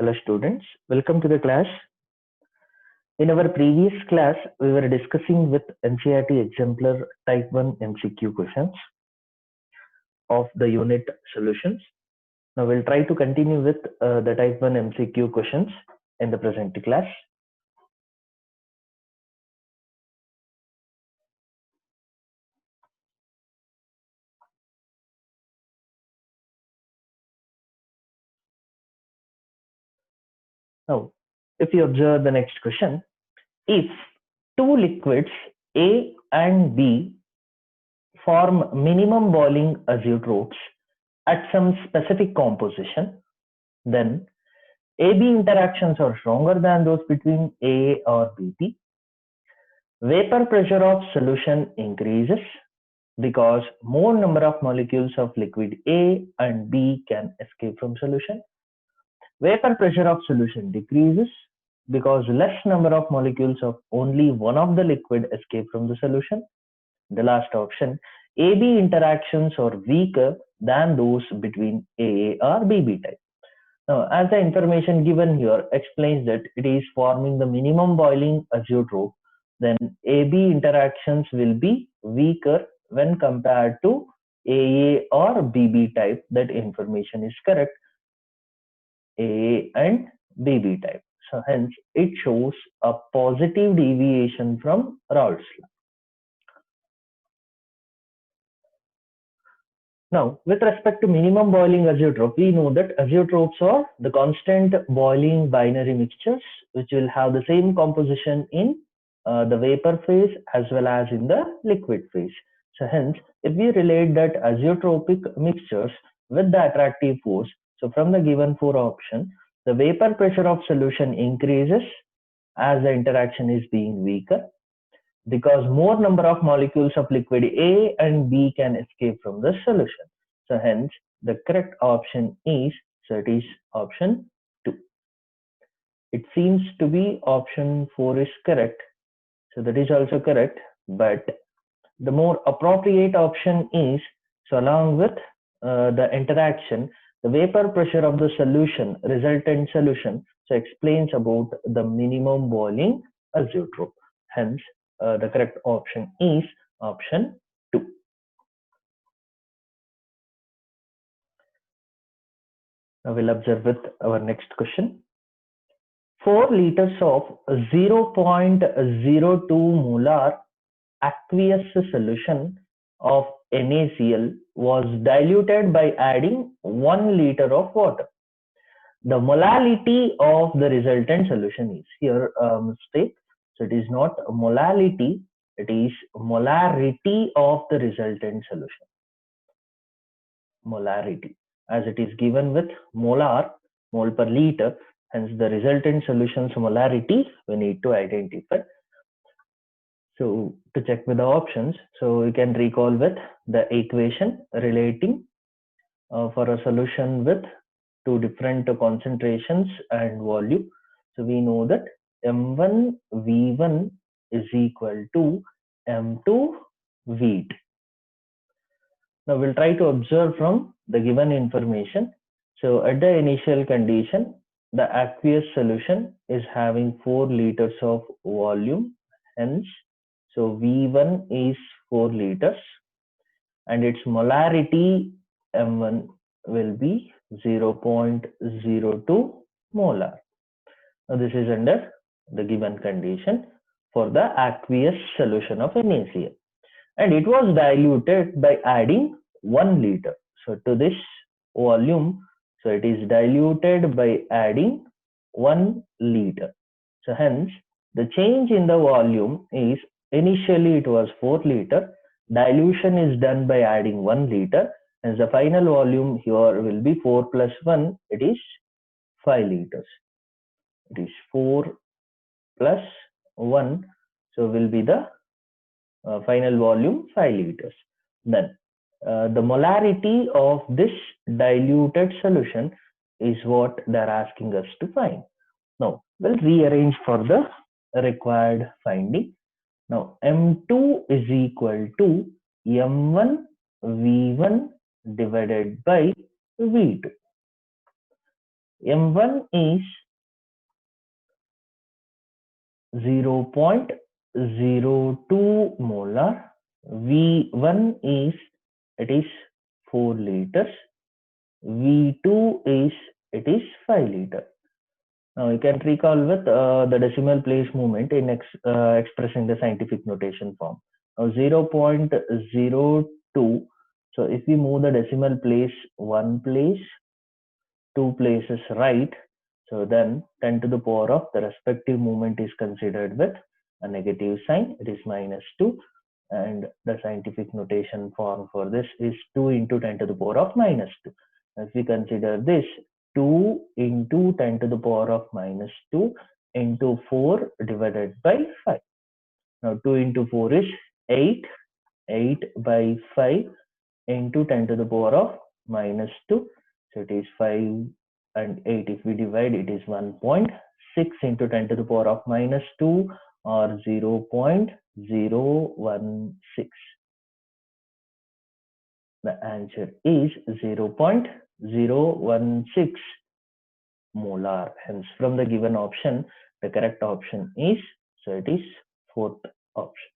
Hello students, welcome to the class. In our previous class, we were discussing with NCERT exemplar type 1 MCQ questions of the unit solutions. Now we'll try to continue with the type 1 MCQ questions in the present class. Now, if you observe the next question, if two liquids A and B form minimum boiling azeotrope at some specific composition, then AB interactions are stronger than those between A or BP. Vapor pressure of solution increases because more number of molecules of liquid A and B can escape from solution. Vapor pressure of solution decreases because less number of molecules of only one of the liquid escape from the solution. The last option, AB interactions are weaker than those between AA or BB type. Now, as the information given here explains that it is forming the minimum boiling azeotrope, then AB interactions will be weaker when compared to AA or BB type. That information is correct. AA and BB type. So hence it shows a positive deviation from Raoult's law. Now, with respect to minimum boiling azeotrope, we know that azeotropes are the constant boiling binary mixtures which will have the same composition in the vapor phase as well as in the liquid phase. So hence, if we relate that azeotropic mixtures with the attractive force, so from the given four option, the vapor pressure of solution increases as the interaction is being weaker, because more number of molecules of liquid A and B can escape from the solution. So hence the correct option is, so it is option 2. It seems to be option 4 is correct. So that is also correct, but the more appropriate option is, so along with the interaction, the vapor pressure of the solution, resultant solution, so explains about the minimum boiling azeotrope. Hence, the correct option is option 2. Now we'll observe with our next question. 4 liters of 0.02 molar aqueous solution of NaCl was diluted by adding 1 liter of water. The molality of the resultant solution is here mistake. So it is not molality, it is molarity of the resultant solution. Molarity, as it is given with molar, mole per liter, hence the resultant solution's molarity we need to identify. So to check with the options, so you can recall with the equation relating for a solution with two different concentrations and volume. So we know that M1 V1 is equal to M2 V2. Now we'll try to observe from the given information. So at the initial condition, the aqueous solution is having 4 liters of volume. Hence, so V1 is 4 liters and its molarity M1 will be 0.02 molar. Now this is under the given condition for the aqueous solution of NaCl, and it was diluted by adding 1 liter. So to this volume, so it is diluted by adding 1 liter. So hence the change in the volume is, initially it was 4 liter, dilution is done by adding 1 liter, and the final volume here will be 4 plus 1, it is 5 liters. It is 4 plus 1, so will be the final volume 5 liters. Then the molarity of this diluted solution is what they are asking us to find. Now we'll rearrange for the required finding. Now M2 is equal to M1 V1 divided by V2. M1 is 0.02 molar. V1 is, it is 4 liters. V2 is, it is 5 liter. Now you can recall with the decimal place movement in expressing the scientific notation form. Now 0.02. So if we move the decimal place one place, two places right, so then 10 to the power of the respective movement is considered with a negative sign. It is -2, and the scientific notation form for this is 2 into 10 to the power of -2. If we consider this, 2 into 10 to the power of -2 into 4 divided by 5. Now 2 into 4 is 8. 8 by 5 into 10 to the power of -2. So it is 5 and 8. If we divide, it is 1.6 into 10 to the power of -2, or 0.016. The answer is 0.016 molar. Hence, from the given option, the correct option is, so it is fourth option.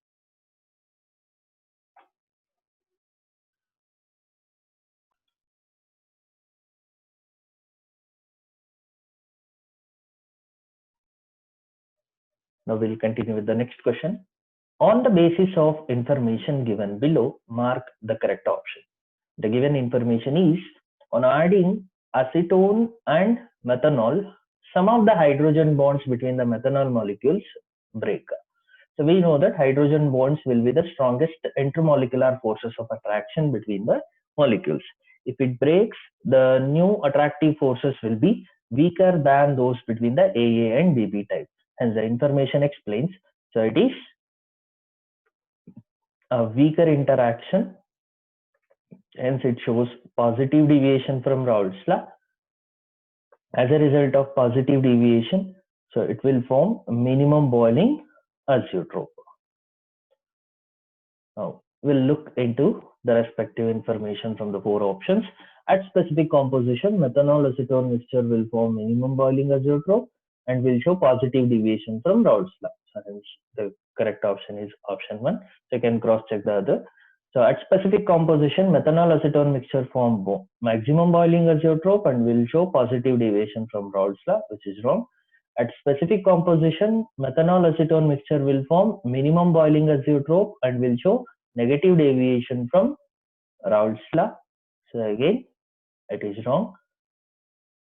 Now we'll continue with the next question. On the basis of information given below, mark the correct option. The given information is, on adding acetone and methanol, some of the hydrogen bonds between the methanol molecules break. So we know that hydrogen bonds will be the strongest intermolecular forces of attraction between the molecules. If it breaks, the new attractive forces will be weaker than those between the AA and BB type. Hence the information explains. So it is a weaker interaction. Hence it shows positive deviation from Raoult's law. As a result of positive deviation, so it will form minimum boiling azeotrope. Now we'll look into the respective information from the four options. At specific composition, methanol acetone mixture will form minimum boiling azeotrope and will show positive deviation from Raoult's law. So hence the correct option is option 1. So you can cross check the other. So at specific composition, methanol acetone mixture form maximum boiling azeotrope and will show positive deviation from Raoult's law, which is wrong. At specific composition, methanol acetone mixture will form minimum boiling azeotrope and will show negative deviation from Raoult's law. So again, it is wrong.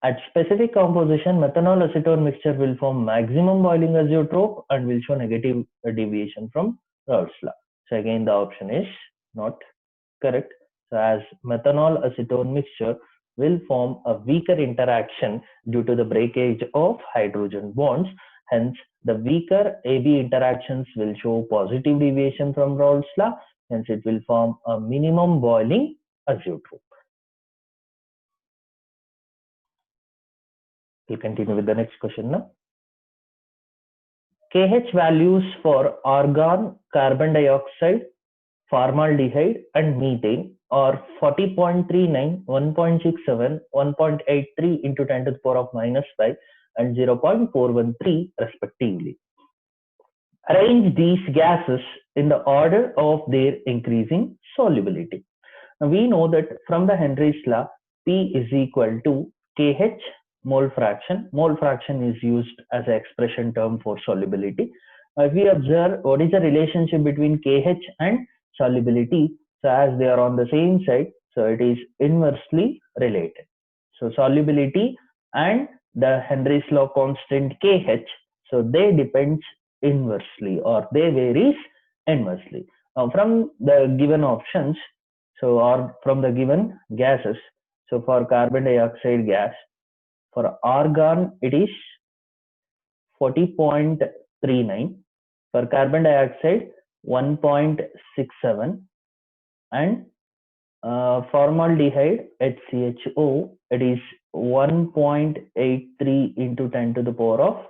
At specific composition, methanol acetone mixture will form maximum boiling azeotrope and will show negative deviation from Raoult's law. So again, the option is not correct. So as methanol acetone mixture will form a weaker interaction due to the breakage of hydrogen bonds. Hence, the weaker AB interactions will show positive deviation from Raoult's law. Hence, it will form a minimum boiling azeotrope. We'll continue with the next question now. KH values for argon, carbon dioxide, formaldehyde, and methane are 40.39, 1.67, 1.83 into 10 to the power of -5 and 0.413 respectively. Arrange these gases in the order of their increasing solubility. Now we know that from the Henry's law, P is equal to KH mole fraction. Mole fraction is used as an expression term for solubility. If we observe what is the relationship between KH and solubility, so as they are on the same side, so it is inversely related. So solubility and the Henry's law constant KH, so they depends inversely or they varies inversely. Now from the given options, so or from the given gases, so for carbon dioxide gas, for argon it is 40.39, for carbon dioxide 1.67, and formaldehyde HCHO it is 1.83 into 10 to the power of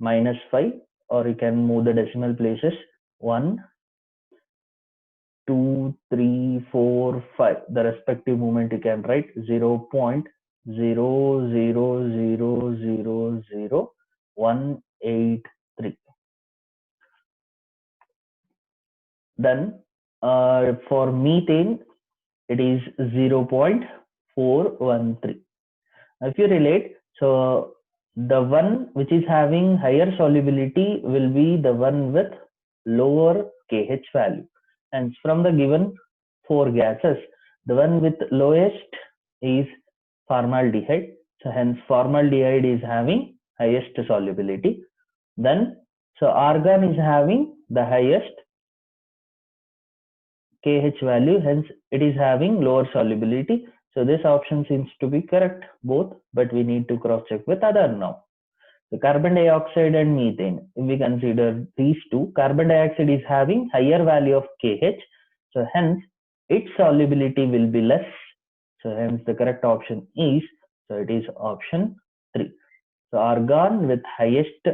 -5, or you can move the decimal places 1, 2, 3, 4, 5. The respective movement you can write 0.0000 183. Then for methane, it is 0.413. If you relate, so the one which is having higher solubility will be the one with lower KH value. Hence, from the given four gases, the one with lowest is formaldehyde. So hence formaldehyde is having highest solubility. Then, so argon is having the highest KH value, hence it is having lower solubility. So this option seems to be correct both, but we need to cross check with other now. The carbon dioxide and methane, if we consider these two, carbon dioxide is having higher value of KH, so hence its solubility will be less. So hence the correct option is, so it is option 3. So argon with highest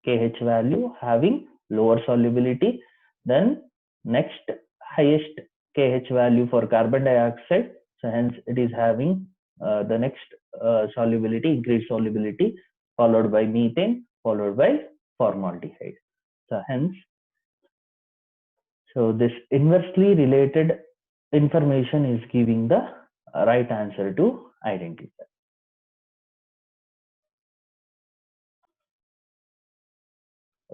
KH value having lower solubility, then next highest KH value for carbon dioxide, so hence it is having the next solubility, increased solubility, followed by methane, followed by formaldehyde. So hence, so this inversely related information is giving the right answer to identify.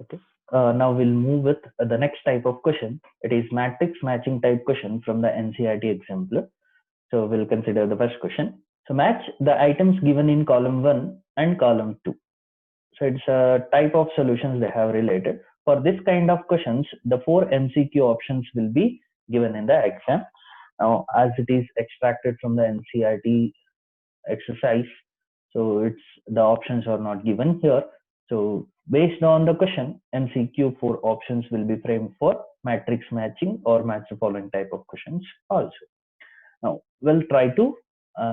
Okay. Now we'll move with the next type of question. It is matrix matching type question from the NCERT exemplar. So we'll consider the first question. So match the items given in column 1 and column 2. So it's a type of solutions they have related. For this kind of questions, the 4 MCQ options will be given in the exam. Now, as it is extracted from the NCERT exercise, so it's the options are not given here. So based on the question, MCQ 4 options will be framed for matrix matching or match the following type of questions also. Now we'll try to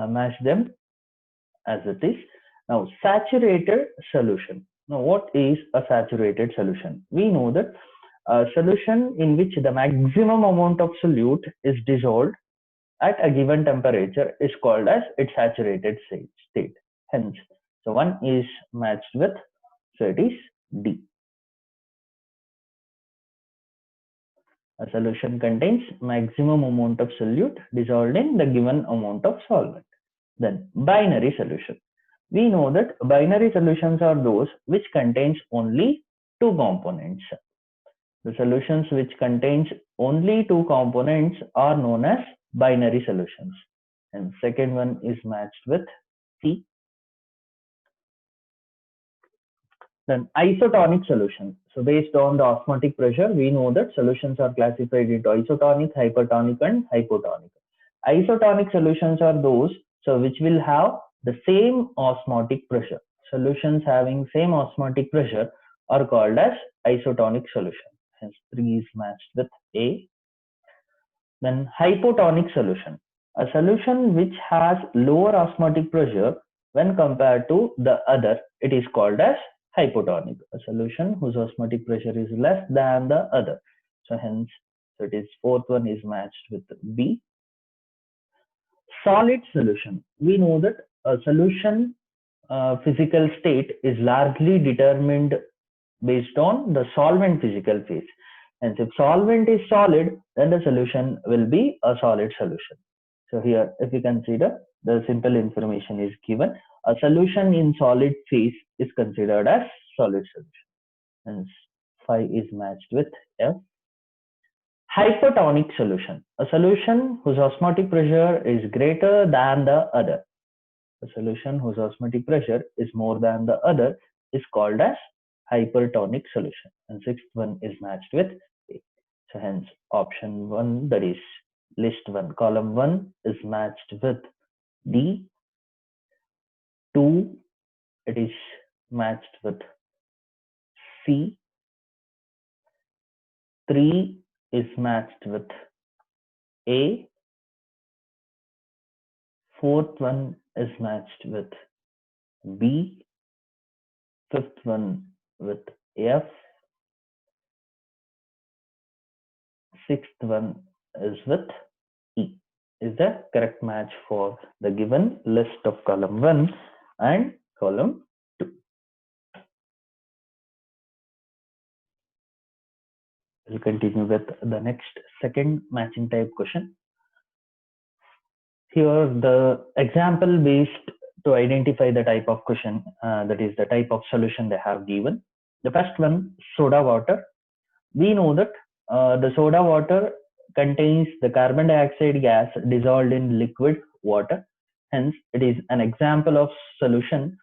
match them as it is. Now saturated solution. Now what is a saturated solution? We know that a solution in which the maximum amount of solute is dissolved at a given temperature is called as its saturated state. Hence, so one is matched with, so it is D. A solution contains maximum amount of solute dissolved in the given amount of solvent. Then binary solution. We know that binary solutions are those which contains only two components. The solutions which contains only two components are known as binary solutions. And second one is matched with C. Then isotonic solution. So based on the osmotic pressure, we know that solutions are classified into isotonic, hypertonic, and hypotonic. Isotonic solutions are those so which will have the same osmotic pressure. Solutions having same osmotic pressure are called as isotonic solution. Hence 3 is matched with A. Then hypotonic solution. A solution which has lower osmotic pressure when compared to the other, it is called as hypotonic. A solution whose osmotic pressure is less than the other. So hence, so it is fourth one is matched with B. Solid solution. We know that a solution physical state is largely determined based on the solvent physical phase. And if solvent is solid, then the solution will be a solid solution. So here, if you consider, the simple information is given. A solution in solid phase is considered as solid solution. Hence, 5 is matched with F. Hypertonic solution. A solution whose osmotic pressure is greater than the other. A solution whose osmotic pressure is more than the other is called as hypertonic solution. And sixth one is matched with A. So hence option 1, that is list 1, column 1 is matched with D. 2, it is matched with C. 3 is matched with A. Fourth one is matched with B. Fifth one with F. Sixth one is with E. Is the correct match for the given list of column 1 and column 2. We'll continue with the next second matching type question. Here, the example based to identify the type of question, that is the type of solution they have given. The first one, soda water. We know that the soda water contains the carbon dioxide gas dissolved in liquid water. Hence, it is an example of solution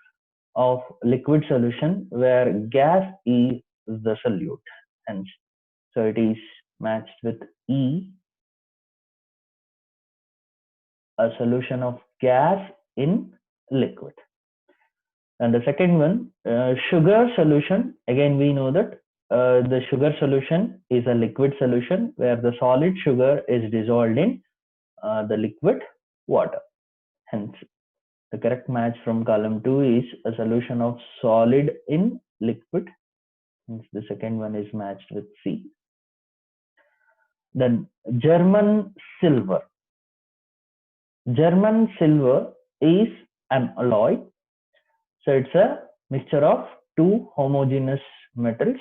of liquid solution where gas is the solute. Hence, so it is matched with E, a solution of gas in liquid. And the second one, sugar solution. Again, we know that the sugar solution is a liquid solution where the solid sugar is dissolved in the liquid water. Hence, the correct match from column 2 is a solution of solid in liquid. Hence, the second one is matched with C. Then German silver. German silver is an alloy. So it's a mixture of two homogeneous metals.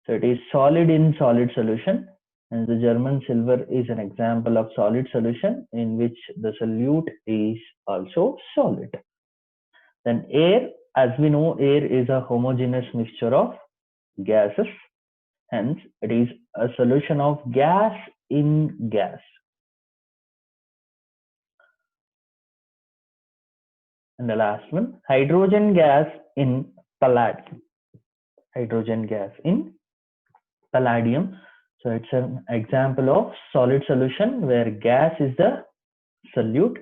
So it is solid in solid solution. And the German silver is an example of solid solution in which the solute is also solid. Then air, as we know, air is a homogeneous mixture of gases. Hence, it is a solution of gas in gas. And the last one, hydrogen gas in palladium. Hydrogen gas in palladium. So it's an example of solid solution where gas is the solute.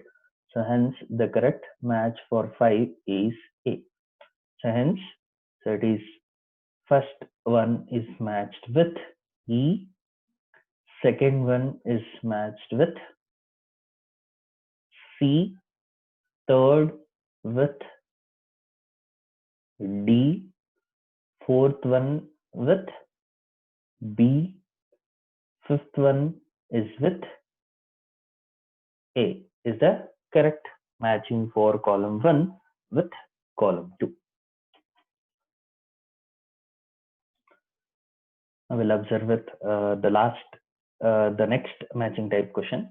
So hence the correct match for 5 is A. So hence, so it is first one is matched with E. Second one is matched with C. Third with D. Fourth one with B. Fifth one is with A. Is the correct matching for column 1 with column 2. I will observe with the next matching type question.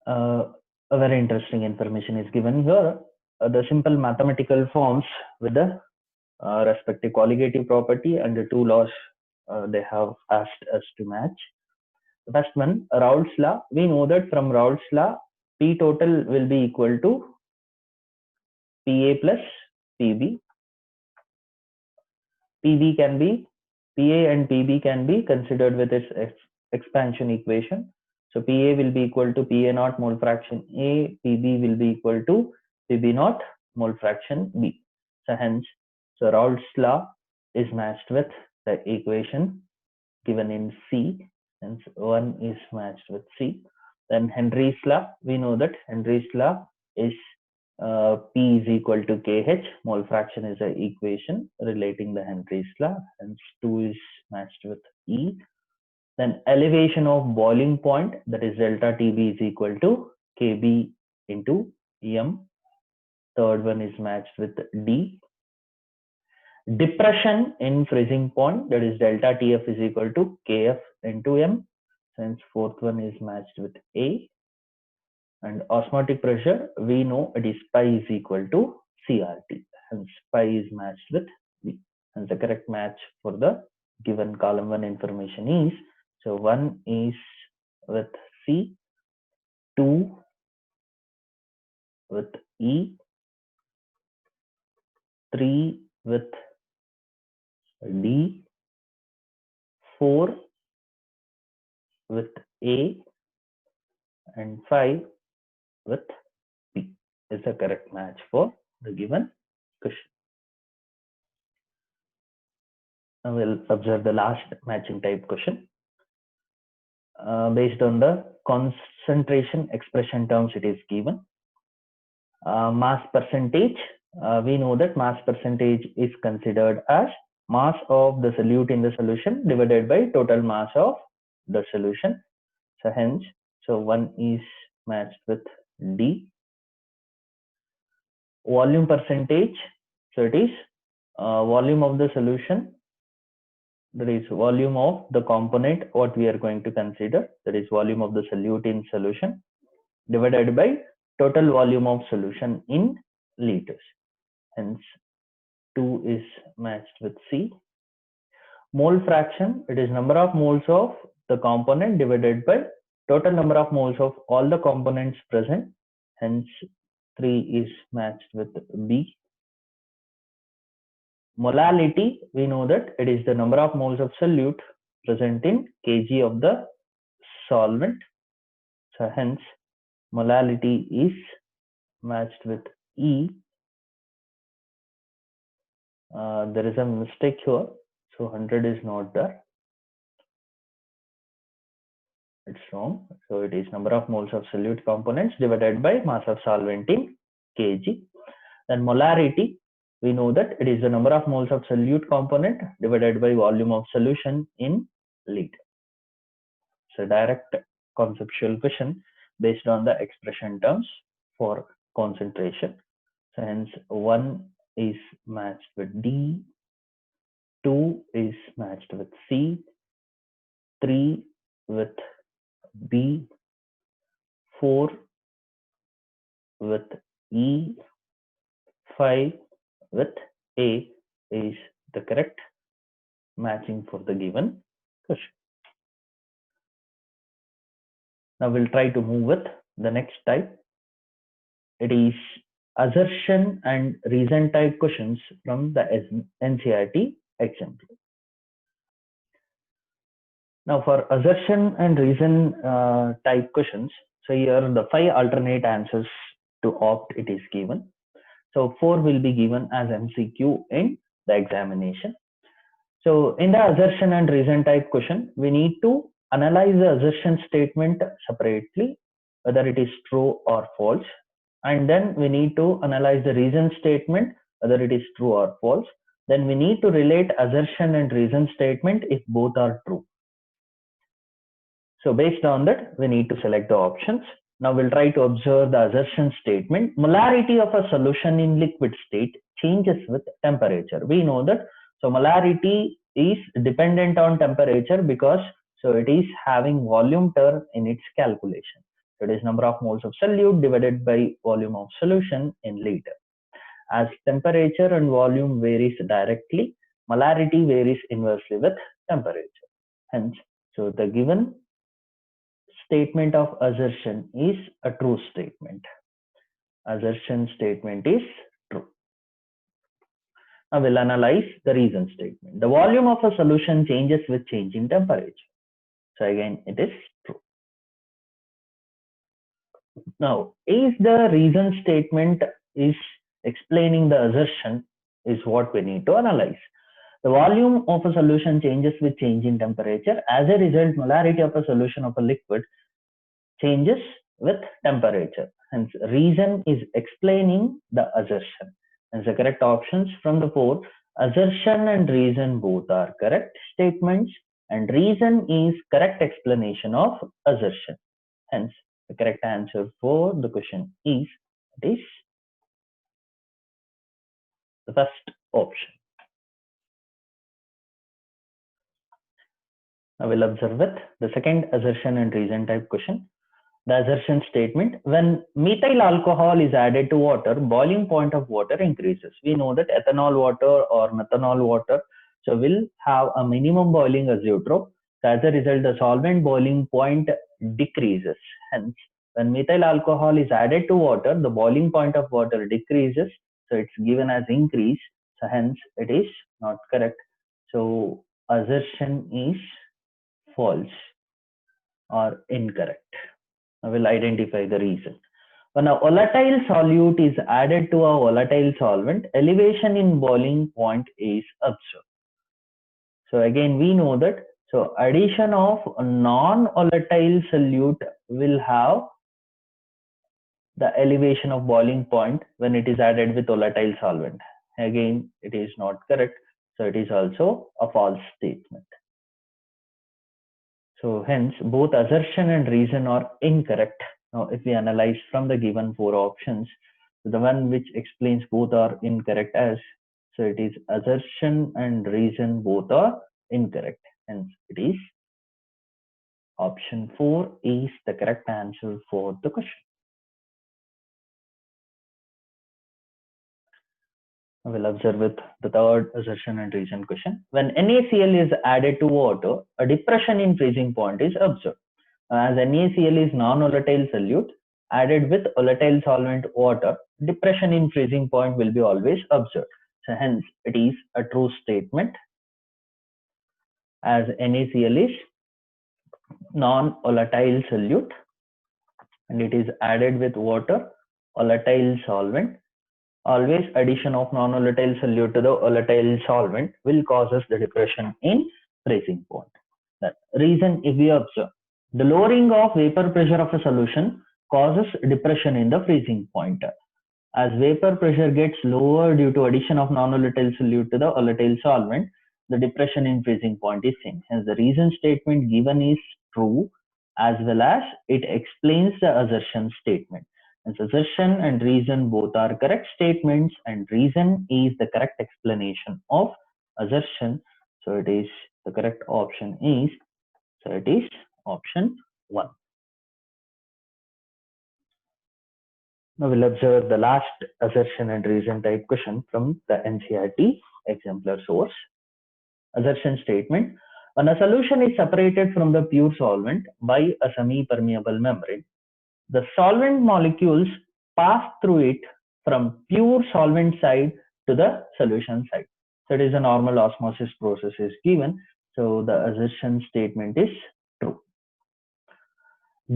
A very interesting information is given here. The simple mathematical forms with the respective colligative property and the two laws they have asked us to match. The first one, Raoult's law. We know that from Raoult's law, P total will be equal to PA plus PB. PB can be, PA and PB can be considered with its expansion equation. So PA will be equal to PA naught mole fraction A, PB will be equal to PB naught mole fraction B. So hence, so Raoult's law is matched with the equation given in C. Hence, 1 is matched with C. Then Henry's law, we know that Henry's law is P is equal to KH. Mole fraction is an equation relating the Henry's law. Hence, 2 is matched with E. Then elevation of boiling point, that is delta TB is equal to KB into M. Third one is matched with D. Depression in freezing point, that is delta TF is equal to KF into M. Since fourth one is matched with A. And osmotic pressure, we know it is pi is equal to CRT. Hence pi is matched with B. And the correct match for the given column 1 information is, so 1 is with C, 2 with E, 3 with D, 4 with A, and 5 with B is the correct match for the given question. Now we'll observe the last matching type question. Based on the concentration expression terms it is given. Mass percentage, we know that mass percentage is considered as mass of the solute in the solution divided by total mass of the solution. So hence, so 1 is matched with D. Volume percentage, so it is volume of the solution that is volume of the component what we are going to consider, that is volume of the solute in solution divided by total volume of solution in liters. Hence 2 is matched with C. Mole fraction, it is number of moles of the component divided by total number of moles of all the components present. Hence 3 is matched with B. Molality, we know that it is the number of moles of solute present in kg of the solvent. So hence molality is matched with E. There is a mistake here. So 100 is not there. It's wrong. So it is number of moles of solute components divided by mass of solvent in kg. Then molarity, we know that it is the number of moles of solute component divided by volume of solution in liter. So direct conceptual question based on the expression terms for concentration. So hence 1 is matched with D, 2 is matched with C, 3 with B, 4 with E, 5 with A is the correct matching for the given question. Now we'll try to move with the next type. It is assertion and reason type questions from the NCERT exemplar. Now for assertion and reason type questions, so here the 5 alternate answers to opt it is given. So 4 will be given as MCQ in the examination. So in the assertion and reason type question, we need to analyze the assertion statement separately, whether it is true or false. And then we need to analyze the reason statement, whether it is true or false. Then we need to relate assertion and reason statement if both are true. So based on that, we need to select the options. Now we'll try to observe the assertion statement. Molarity of a solution in liquid state changes with temperature. We know that. So molarity is dependent on temperature because so it is having volume term in its calculation. So it is number of moles of solute divided by volume of solution in liter. As temperature and volume varies directly, molarity varies inversely with temperature. Hence, so the given statement of assertion is a true statement. Assertion statement is true. Now we'll analyze the reason statement. The volume of a solution changes with change in temperature. So again, it is true. Now, if the reason statement is explaining the assertion is what we need to analyze. The volume of a solution changes with change in temperature. As a result, molarity of a solution of a liquid changes with temperature. Hence, reason is explaining the assertion. Hence, the correct options from the 4, assertion and reason both are correct statements, and reason is correct explanation of assertion. Hence, the correct answer for the question is the first option. Now we'll observe with the second assertion and reason type question. The assertion statement, when methyl alcohol is added to water, boiling point of water increases. We know that ethanol water or methanol water so will have a minimum boiling azeotrope. So as a result, the solvent boiling point decreases. Hence, when methyl alcohol is added to water, the boiling point of water decreases. So it's given as increase. So hence, it is not correct. So assertion is false or incorrect. I will identify the reason. When a volatile solute is added to a volatile solvent, elevation in boiling point is observed. So again, we know that so addition of a non-volatile solute will have the elevation of boiling point when it is added with volatile solvent. Again, it is not correct. So it is also a false statement. So hence, both assertion and reason are incorrect. Now, if we analyze from the given 4 options, the one which explains both are incorrect as, so it is assertion and reason both are incorrect. Hence, it is option 4 is the correct answer for the question. We'll observe with the third assertion and reason question. When NaCl is added to water, a depression in freezing point is observed. As NaCl is non-volatile solute, added with volatile solvent water, depression in freezing point will be always observed. So hence, it is a true statement, as NaCl is non-volatile solute and it is added with water, volatile solvent. Always addition of non-volatile solute to the volatile solvent will cause us the depression in freezing point. That reason, if we observe, the lowering of vapor pressure of a solution causes depression in the freezing point. As vapor pressure gets lower due to addition of non-volatile solute to the volatile solvent, the depression in freezing point is seen. Hence, the reason statement given is true, as well as it explains the assertion statement. Hence, assertion and reason both are correct statements, and reason is the correct explanation of assertion. So it is the correct option is, so it is option 1. Now we'll observe the last assertion and reason type question from the NCERT exemplar source. Assertion statement: when a solution is separated from the pure solvent by a semi-permeable membrane, the solvent molecules pass through it from pure solvent side to the solution side. So it is a normal osmosis process is given. So the assertion statement is true.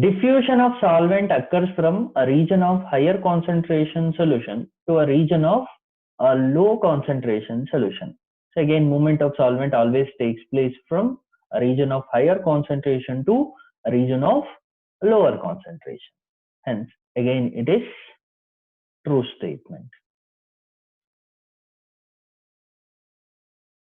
Diffusion of solvent occurs from a region of higher concentration solution to a region of a low concentration solution. So again, movement of solvent always takes place from a region of higher concentration to a region of lower concentration. Hence, again, it is true statement.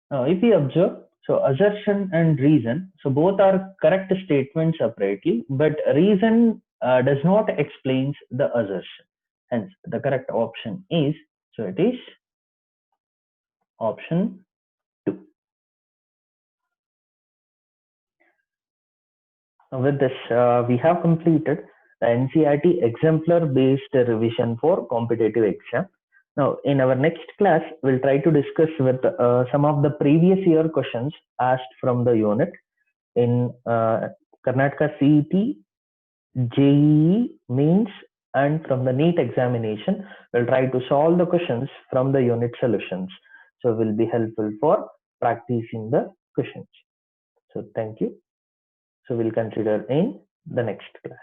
Now, if we observe, so assertion and reason, so both are correct statements separately, but reason does not explain the assertion. Hence, the correct option is, so it is option 2. Now, with this, we have completed the NCERT exemplar based revision for competitive exam. Now, in our next class, we'll try to discuss with some of the previous year questions asked from the unit in Karnataka CET, JEE, Mains, and from the NEET examination. We'll try to solve the questions from the unit solutions. So, will be helpful for practicing the questions. So, thank you. So, we'll consider in the next class.